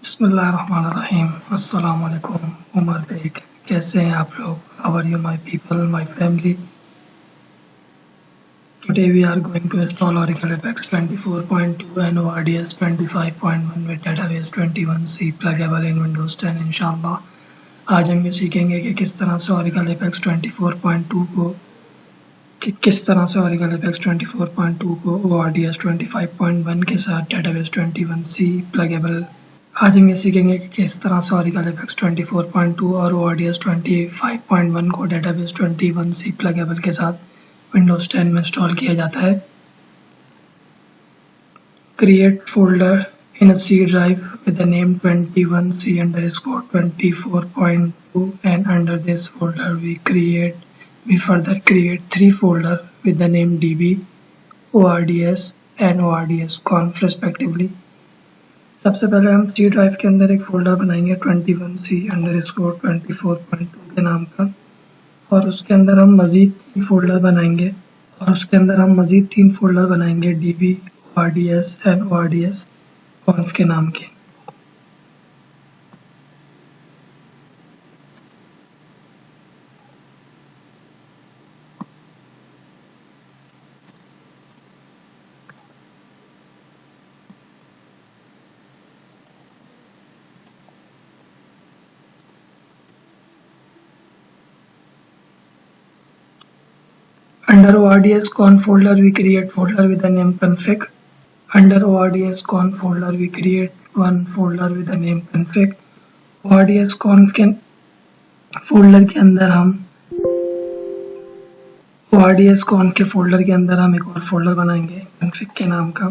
बिस्मिल्लाहिर्रहमानिर्रहीम। अस्सलाम वालेकुम। उमर बेग, कैसे हैं आप लोग? How are you my people, my family? Today we are going to install Oracle Apex 24.2 and ORDS 25.1 with Database 21C pluggable in Windows 10 इंशाल्लाह। आज हम ये सीखेंगे कि किस तरह से Oracle Apex 24.2 को ORDS 25.1 के साथ Database 21C pluggable। आज हम ये सीखेंगे कि किस तरह से Oracle Apex 24.2 और ORDS 25.1 को Database 21C pluggable के साथ Windows 10 में इंस्टॉल किया जाता है। Create folder in a C drive with the name 21C_24.2 and under this folder we further create 3 folders with the name DB, ORDS and ORDS conf respectively। सबसे पहले हम C drive के अंदर एक फोल्डर बनाएंगे 21C_24.2 के नाम का, और उसके अंदर हम मज़ीद 3 फोल्डर बनाएंगे DB, ORDS and ORDS conf के नाम के। Under ORDS conf folder we create folder with the name config। Under ORDS conf folder we create one folder with the name config। ORDS conf के folder के अंदर हम एक और folder बनाएंगे config के नाम का।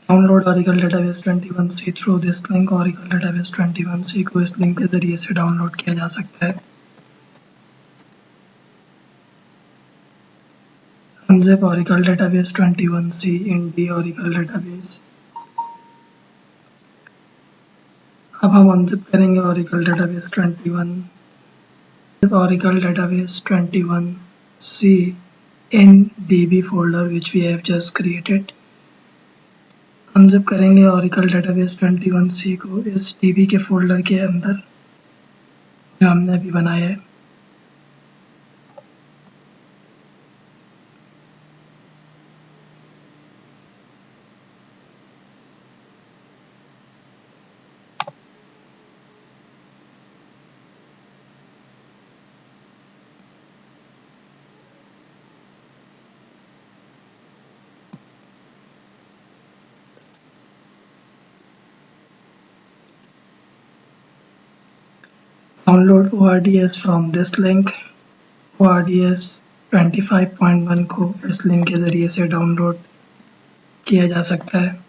Download Oracle Database 21C through this link. Oracle Database 21C को इस लिंक के जरिए से डाउनलोड किया जा सकता है। Unzip Oracle Database 21C in D Oracle Database। अब हम अनजिप करेंगे Oracle Database 21C in DB folder which we have just created। Unzip करेंगे Oracle Database 21C को इस DB के फोल्डर के अंदर जो हमने अभी बनाया है। Download ORDS from this link. ORDS 25.1 को इस लिंक के जरिए से डाउनलोड किया जा सकता है।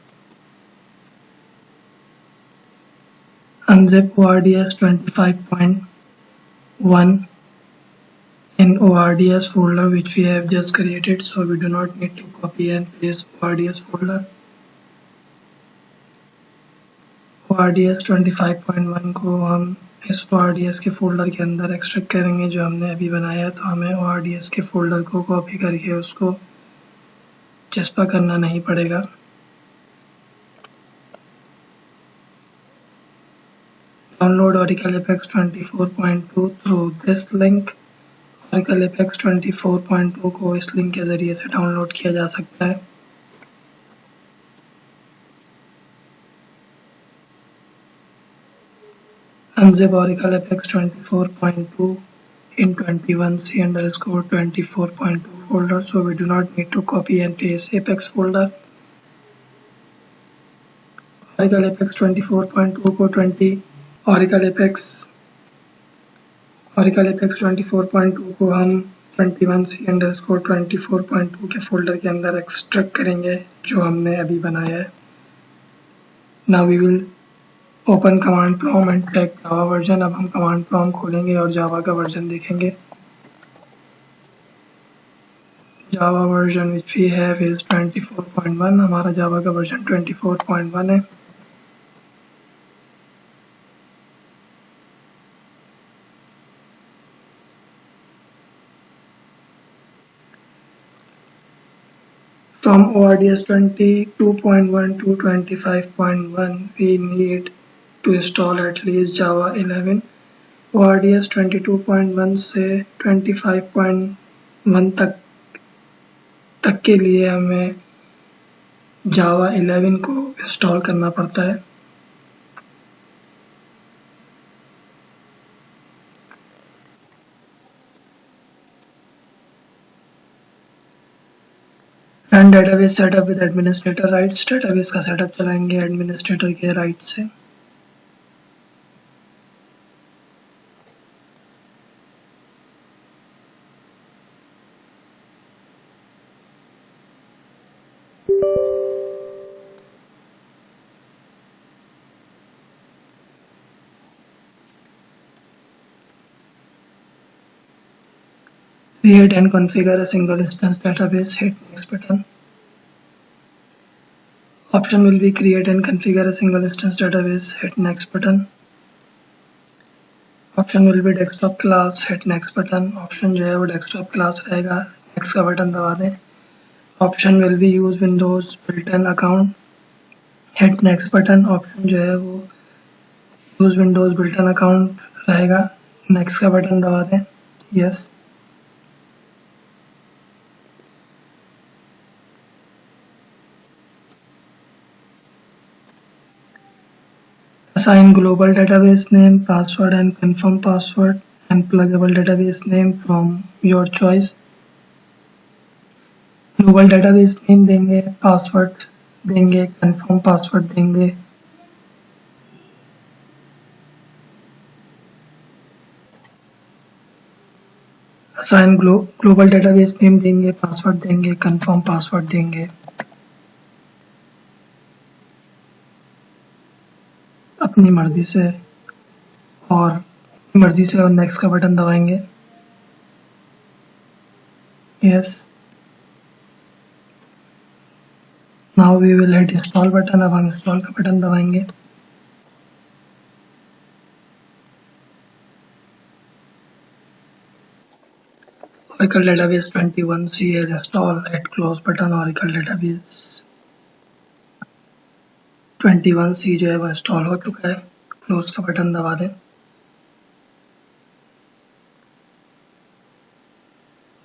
Unzip ORDS 25.1 in ORDS folder which we have just created, so we do not need to copy and paste ORDS folder। ORDS 25.1 को हम इस ORDS के फोल्डर के अंदर एक्सट्रैक्ट करेंगे जो हमने अभी बनाया है, तो हमें ORDS के फोल्डर को कॉपी करके उसको चस्पा करना नहीं पड़ेगा। Download Oracle Apex 24.2 through this link. Oracle Apex 24.2 को इस लिंक के जरिए से डाउनलोड किया जा सकता है। Unzip Oracle Apex 24.2 in 21C_24.2 folder, so we do not need to copy and paste Apex folder। Oracle Apex 24.2 को Oracle Apex 24.2 को हम 21C_24.2 के फोल्डर के अंदर एक्सट्रैक्ट करेंगे जो हमने अभी बनाया है। Now we will open command prompt and type Java version. अब हम कमांड प्रॉम्प्ट खोलेंगे और जावा का वर्जन देखेंगे। Java version which we have is 24.1। हमारा जावा का वर्जन 24.1 है। From ORDS 22.1 to 25.1, we need to install at least Java 11. ORDS 22.1 से 25.1 तक के लिए हमें Java 11 को इंस्टॉल करना पड़ता है। Run database setup with administrator rights. Database का सेटअप चलाएंगे एडमिनिस्ट्रेटर के राइट से। Create and configure a single instance database. Hit next button. Option will be create and configure a single instance database. Hit next button. Option will be desktop class. Hit next button. Option जो है वो desktop class रहेगा। Next का button दबा दें। Option will be use Windows built-in account. Hit next button. Option जो है वो use Windows built-in account रहेगा। Next का बटन दबा दें। Yes. Assign global database name, password and confirm password and pluggable database name from your choice. Global database name देंगे, password देंगे, confirm password देंगे। Assign global database name देंगे, password देंगे, confirm password देंगे। अपनी मर्जी से और नेक्स्ट का बटन दबाएंगे। Yes, now we will hit install button. अब हम इंस्टॉल का बटन दबाएंगे। Oracle Database 21c is installed. Hit close button। Oracle Database 21c जो है वो इंस्टॉल हो चुका है। क्लोज का बटन दबा दें।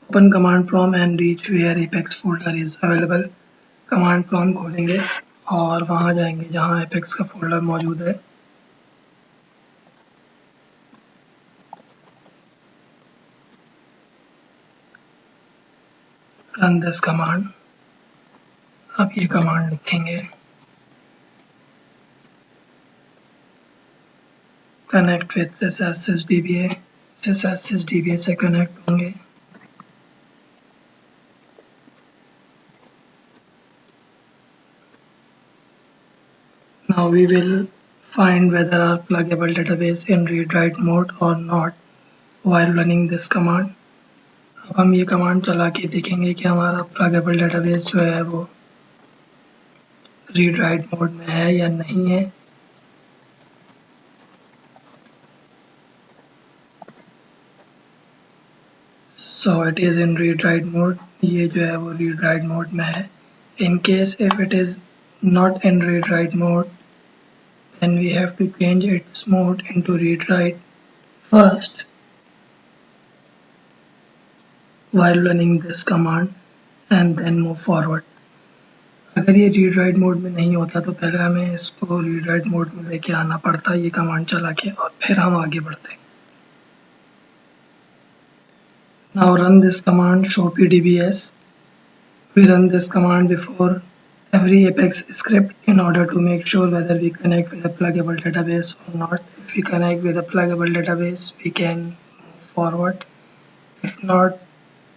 Open command prompt and reach where apex folder is available. Command prompt खोलेंगे और वहां जाएंगे जहां एपेक्स का फोल्डर मौजूद है। Run this command. अब ये कमांड लिखेंगे कनेक्ट विद syssdba। syssdba से कनेक्ट होंगे। Now we will find whether our pluggable database in read-write mode or not while running this command। अब हम ये कमांड चला के देखेंगे कि हमारा pluggable database जो है वो read-write mode में है या नहीं है। So it is in read-write mode। ये जो है वो read-write mode में है। In case if it is not in read-write mode, then we have to change its mode into read-write first while running this command and then move forward। अगर ये read-write mode में नहीं होता तो पहले हमें इसको read-write mode में लेके आना पड़ता ये कमांड चला के और फिर हम आगे बढ़ते। Now run this command show pdbs। We run this command before every Apex script in order to make sure whether we connect with a pluggable database or not। If we connect with a pluggable database, we can move forward। If not,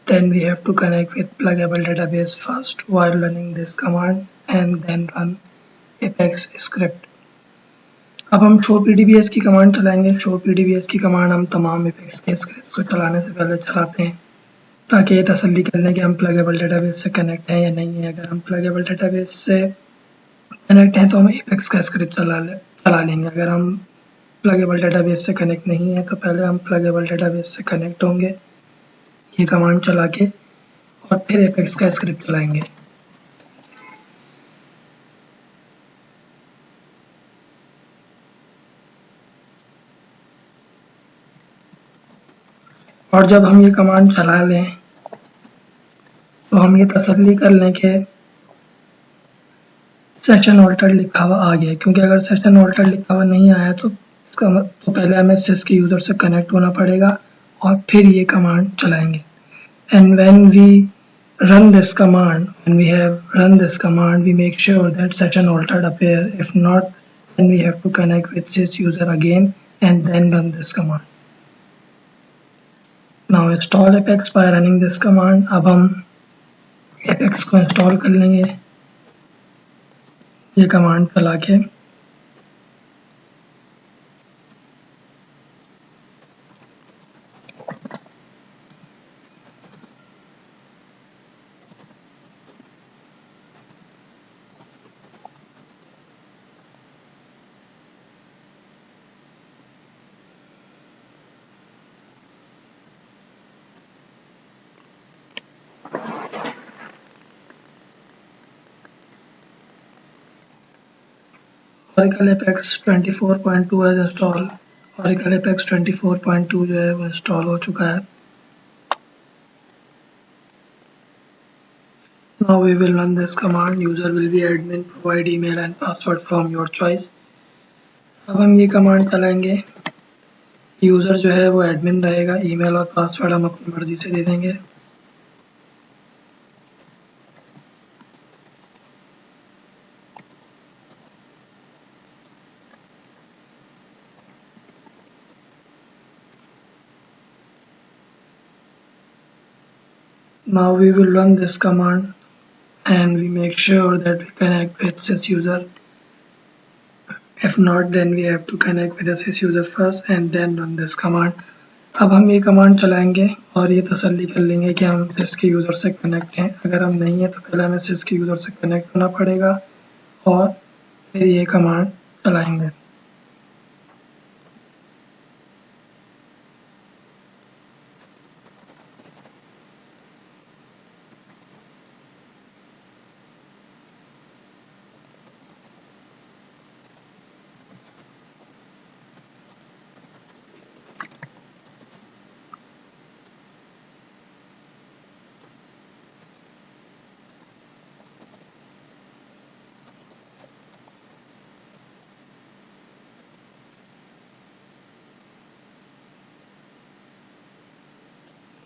then we have to connect with pluggable database first while running this command and then run Apex script। अब हम show pdbs की command चलाएंगे। show pdbs की command हम तमाम Apex के script को चलाने से पहले चलाते हैं ताकि ये तसल्ली कर लें कि हम प्लगेबल डेटाबेस से कनेक्ट हैं या नहीं है। अगर हम प्लगेबल डेटाबेस से कनेक्ट हैं तो हम Apex का स्क्रिप्ट चला लेंगे। अगर हम प्लगेबल डेटाबेस से कनेक्ट नहीं है तो पहले हम प्लगेबल डेटाबेस से कनेक्ट होंगे ये कमांड चला के और फिर Apex का स्क्रिप्ट चलाएंगे। और जब हम ये कमांड चला लें तो हम ये तसल्ली कर लें कि सेशन ऑल्टर लिखा हुआ आ गया, क्योंकि अगर सेशन ऑल्टर लिखा हुआ नहीं आया तो तो पहले हमें सिस के यूज़र से कनेक्ट होना पड़ेगा और फिर ये कमांड चलाएंगे। And when we run this command, when we have run this command, we make sure that session altered appear. If not, then we have to connect with sys user again and then run this command. Now install Apex by running this command. अब हम Apex को install कर लेंगे ये command चला के। Oracle Apex 24.2 है install. Oracle Apex 24.2 जो है वो इंस्टॉल हो चुका है। Now we will run this command. User will be admin. Provide email and password from your choice. अब हम ये कमांड चलाएंगे। यूज़र जो है वो एडमिन रहेगा, ईमेल और पासवर्ड हम अपनी मर्जी से दे देंगे। Now we will run this command and we make sure that we connect with sys user. If not, then we have to connect with the sys user first and then run this command. अब हम ये command चलाएंगे और ये तसल्ली कर लेंगे कि हम सिस के यूज़र से कनेक्ट हैं। अगर हम नहीं है तो पहले हमें सिस के यूज़र से कनेक्ट होना पड़ेगा और फिर ये कमांड चलाएंगे।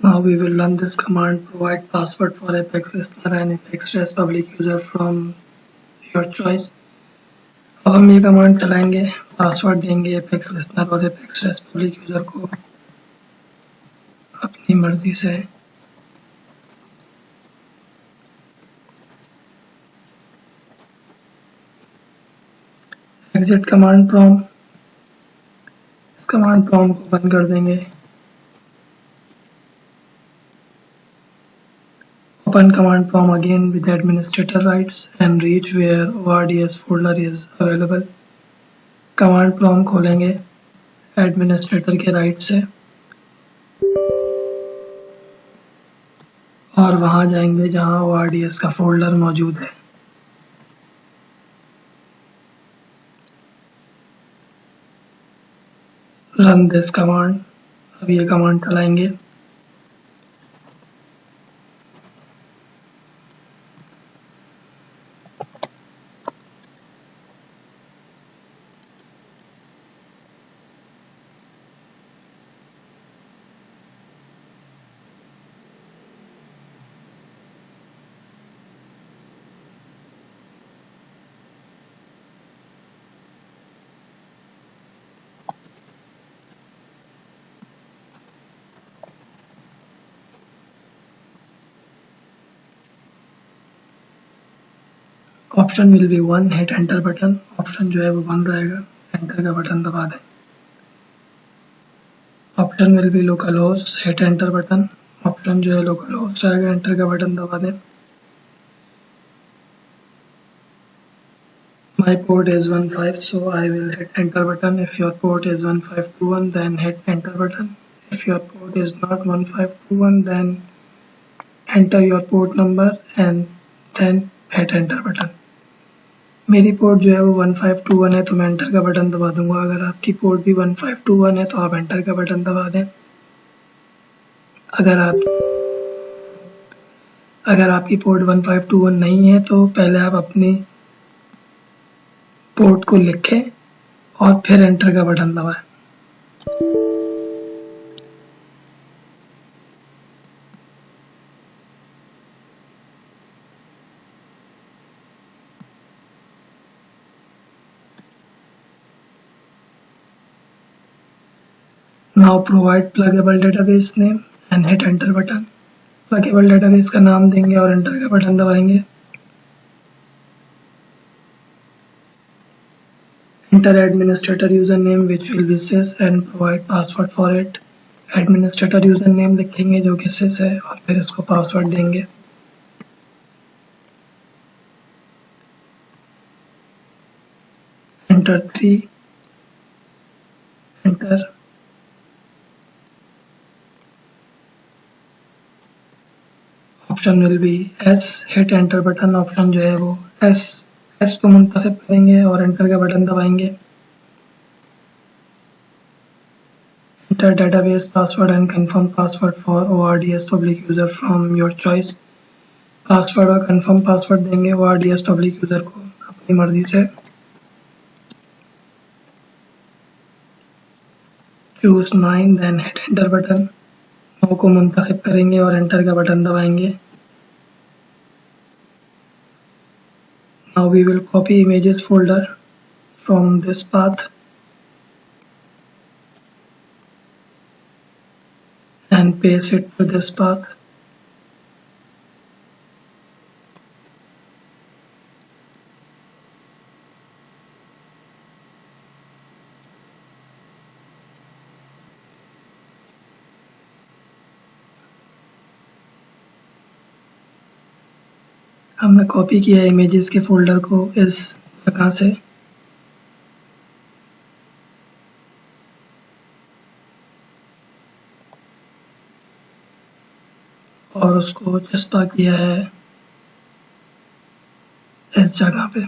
Now we will run this command. Provide password for Apex listener and Apex REST public user from your choice. अब हम ये कमांड चलाएंगे, पासवर्ड देंगे Apex listener और Apex REST public user को अपनी मर्जी से। एग्जिट कमांड प्रॉम्प्ट को बंद कर देंगे। Open command prompt again with administrator rights and reach where ORDS folder is available. Command prompt खोलेंगे एडमिनिस्ट्रेटर के राइट से और वहां जाएंगे जहां ORDS का फोल्डर मौजूद है। Run this command. अब ये कमांड चलाएंगे। Option will be 1, hit enter button. Option जो है वो 1 रहेगा, एंटर का बटन दबा दें। Option will be local host, hit enter button. Option जो है लोकल होस्ट रहेगा, एंटर का बटन दबा दें। My port is 15, so I will hit enter button. If your port is 1521, then hit enter button. If your port is not 1521, then enter your port number and then hit enter button. मेरी port जो है वो 1521 है तो मैं enter का button दबा दूंगा। अगर आपकी पोर्ट भी 1521 है तो आप एंटर का बटन दबा दें। अगर आपकी पोर्ट 1521 नहीं है तो पहले आप अपनी पोर्ट को लिखें और फिर एंटर का बटन दबाएं। Now provide pluggable database name and hit enter button। Pluggable database का नाम देंगे और एंटर का बटन दबाएंगे। Enter administrator username which will be sys and provide password for it। administrator username लिखेंगे जो कि sys है और फिर इसको पासवर्ड देंगे। Enter 3, enter। Option will be S, hit enter button. Option जो है वो एस को मुंतखब करेंगे और एंटर का बटन दबाएंगे। Enter database password and confirm password for ORDS public user from your choice. Password और कंफर्म पासवर्ड देंगे ORDS पब्लिक यूजर को अपनी मर्जी से। Choose 9 then hit enter button. 9 को मुंतखब करेंगे और एंटर का बटन दबाएंगे। Now we will copy images folder from this path and paste it to this path। हमने कॉपी किया इमेजेस के फोल्डर को इस जगह से। और उसको चस्पा किया है इस जगह पे।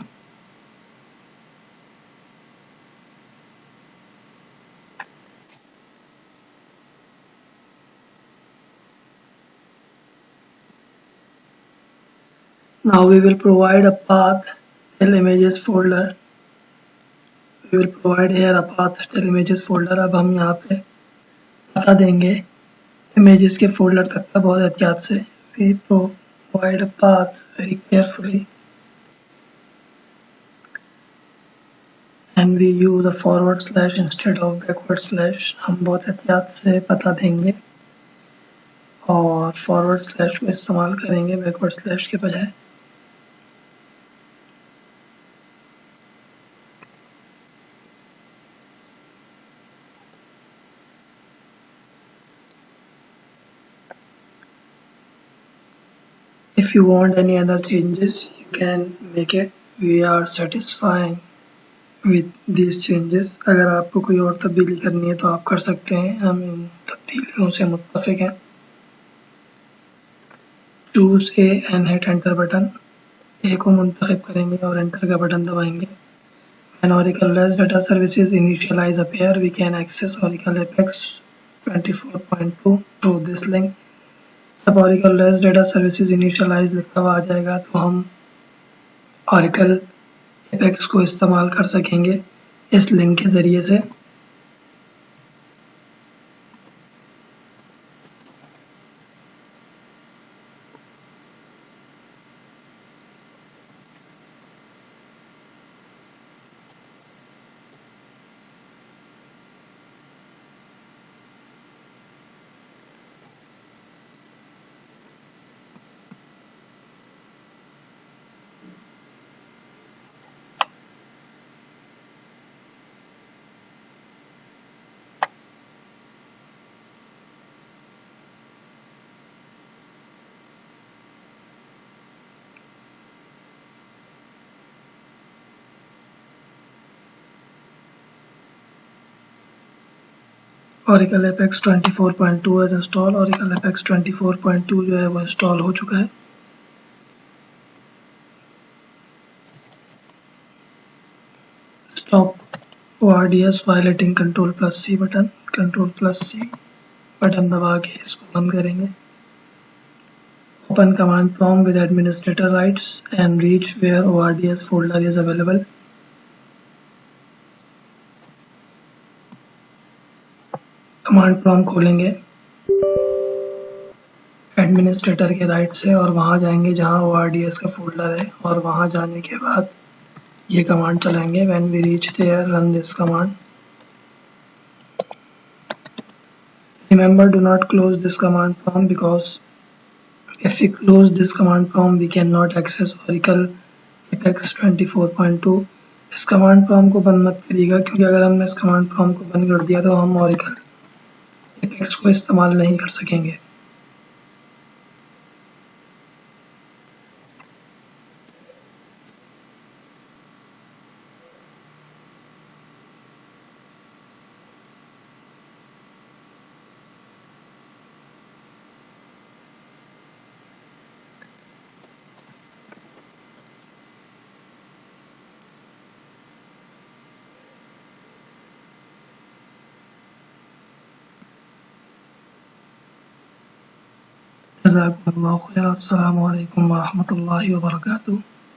Now we will provide a path till images folder। We will provide here a path till images folder। अब हम यहाँ पे पता देंगे images के folder तक का बहुत एहतियात से। We provide a path very carefully and we use a forward slash instead of backward slash। हम बहुत एहतियात से पता देंगे और फॉरवर्ड स्लैश को इस्तेमाल करेंगे बैकवर्ड स्लैश के बजाय। If you want any other changes you can make it। We are satisfying with these changes। अगर आपको कोई और तब्दीली करनी है तो आप कर सकते हैं, हम इन तब्दीलियों से मुत्तफिक हैं। Choose A and hit enter button. A को मुंतखब करेंगे और एंटर का बटन दबाएंगे। When Oracle REST data services initialize appear, we can access Oracle Apex 24.2 through this link। जब Oracle REST data services initialize लिखा हुआ आ जाएगा तो हम Oracle Apex को इस्तेमाल कर सकेंगे इस लिंक के ज़रिए से। Oracle Apex 24.2 है इंस्टॉल। Oracle Apex 24.2 जो है वो इंस्टॉल हो चुका है। Stop ORDS violating Ctrl+C button. Ctrl+C button दबा के इसको बंद करेंगे। Open command prompt with administrator rights and reach where ORDS folder is available. Command prompt खोलेंगे एडमिनिस्ट्रेटर के राइट से और वहां जाएंगे जहां ORDS का फोल्डर है, और वहां जाने के बाद ये कमांड चलाएंगे। When we reach there, run this command. Remember, do not close this command prompt because if we close this command prompt, we cannot access Oracle Apex 24.2. इस कमांड प्रॉम्प्ट को बंद मत करिएगा, क्योंकि अगर हमने इस कमांड प्रॉम्प्ट को बंद कर दिया तो हम Oracle Apex को इस्तेमाल नहीं कर सकेंगे। जज़ाकुमुल्लाहु खैर। अस्सलामु अलैकुम व रहमतुल्लाहि व बरकातुहू।